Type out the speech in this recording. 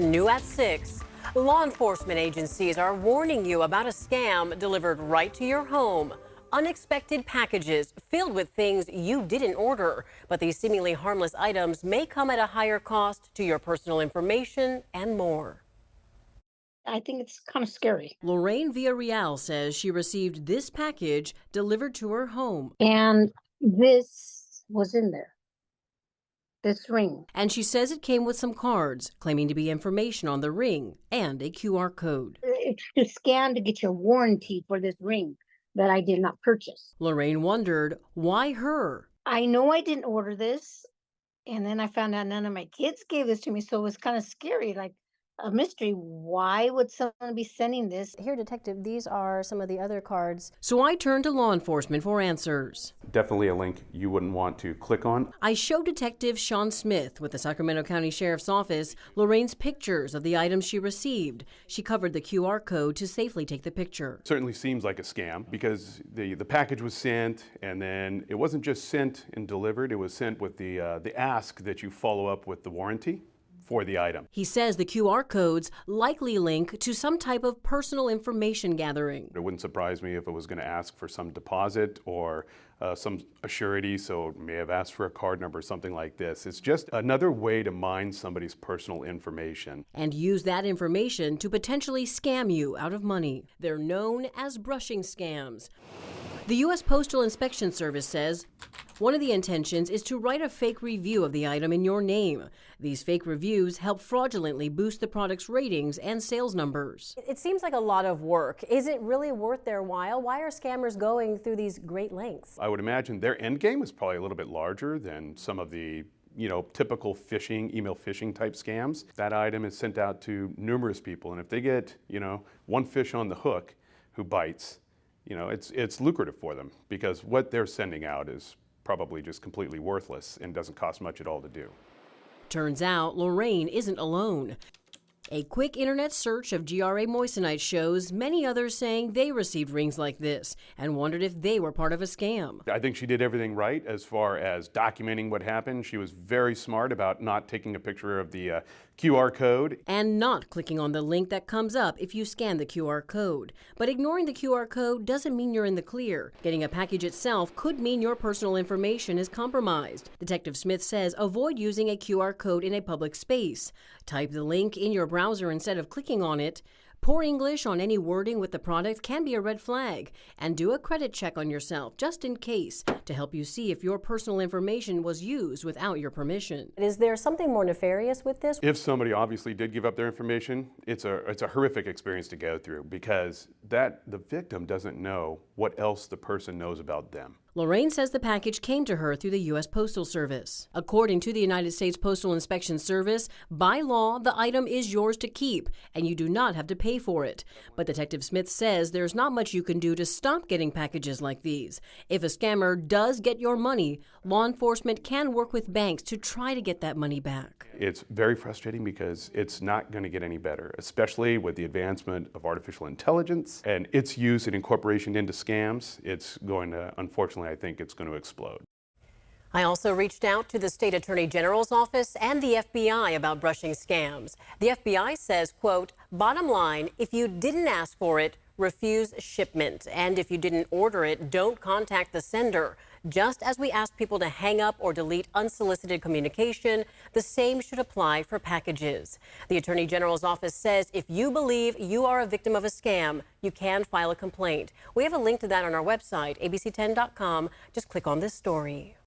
New at 6. Law enforcement agencies are warning you about a scam delivered right to your home. Unexpected packages filled with things you didn't order. But these seemingly harmless items may come at a higher cost to your personal information and more. I think it's kind of scary. Lorraine Villarreal says she received this package delivered to her home. And this was in there, this ring. And she says it came with some cards claiming to be information on the ring and a QR code. It's to scan to get your warranty for this ring that I did not purchase. Lorraine wondered, why her? I know I didn't order this. And then I found out none of my kids gave this to me. So it was kind of scary, like a mystery. Why would someone be sending this? Here, Detective, these are some of the other cards. So I turned to law enforcement for answers. Definitely a link you wouldn't want to click on. I showed Detective Sean Smith with the Sacramento County Sheriff's Office Lorraine's pictures of the items she received. She covered the QR code to safely take the picture. Certainly seems like a scam because the package was sent, and then it wasn't just sent and delivered, it was sent with the ask that you follow up with the warranty for the item. He says the QR codes likely link to some type of personal information gathering. It wouldn't surprise me if it was going to ask for some deposit or some surety, so it may have asked for a card number or something like this. It's just another way to mine somebody's personal information. And use that information to potentially scam you out of money. They're known as brushing scams. The U.S. Postal Inspection Service says one of the intentions is to write a fake review of the item in your name. These fake reviews help fraudulently boost the product's ratings and sales numbers. It seems like a lot of work. Is it really worth their while? Why are scammers going through these great lengths? I would imagine their end game is probably a little bit larger than some of the typical phishing, email phishing type scams. That item is sent out to numerous people, and if they get, one fish on the hook who bites, it's lucrative for them because what they're sending out is probably just completely worthless and doesn't cost much at all to do. Turns out Lorraine isn't alone. A quick internet search of GRA moissanite shows many others saying they received rings like this and wondered if they were part of a scam. I think she did everything right as far as documenting what happened. She was very smart about not taking a picture of the QR code. And not clicking on the link that comes up if you scan the QR code. But ignoring the QR code doesn't mean you're in the clear. Getting a package itself could mean your personal information is compromised. Detective Smith says avoid using a QR code in a public space. Type the link in your browser instead of clicking on it. Poor English on any wording with the product can be a red flag. And do a credit check on yourself, just in case, to help you see if your personal information was used without your permission. Is there something more nefarious with this? If somebody obviously did give up their information, it's a horrific experience to go through because the victim doesn't know what else the person knows about them. Lorraine says the package came to her through the U.S. Postal Service. According to the United States Postal Inspection Service, by law, the item is yours to keep, and you do not have to pay for it. But Detective Smith says there's not much you can do to stop getting packages like these. If a scammer does get your money, law enforcement can work with banks to try to get that money back. It's very frustrating because it's not going to get any better, especially with the advancement of artificial intelligence and its use and incorporation into scams. It's going to, unfortunately, I think it's going to explode. I also reached out to the State Attorney General's office and the FBI about brushing scams. The FBI says, quote, bottom line, if you didn't ask for it, refuse shipment. And if you didn't order it, don't contact the sender. Just as we ask people to hang up or delete unsolicited communication, the same should apply for packages. The Attorney General's office says if you believe you are a victim of a scam, you can file a complaint. We have a link to that on our website, abc10.com. Just click on this story.